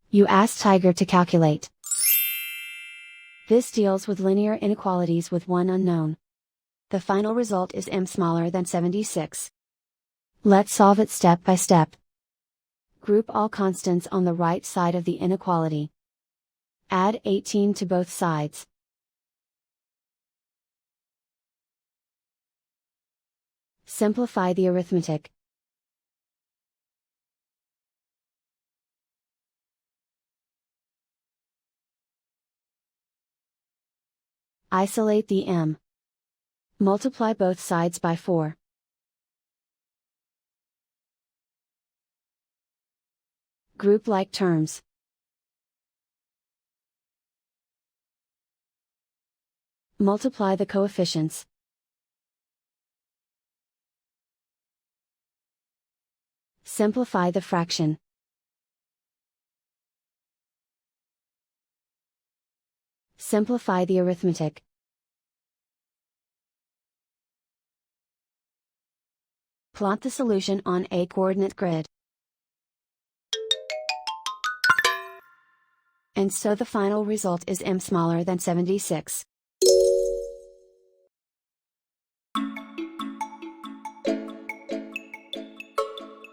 You ask Tiger to calculate. This deals with linear inequalities with one unknown. The final result is m smaller than 76. Let's solve it step by step. Group all constants on the right side of the inequality. Add 18 to both sides. Simplify the arithmetic. Isolate the m. Multiply both sides by 4. Group like terms. Multiply the coefficients. Simplify the fraction. Simplify the arithmetic. Plot the solution on a coordinate grid. And so the final result is m smaller than 76.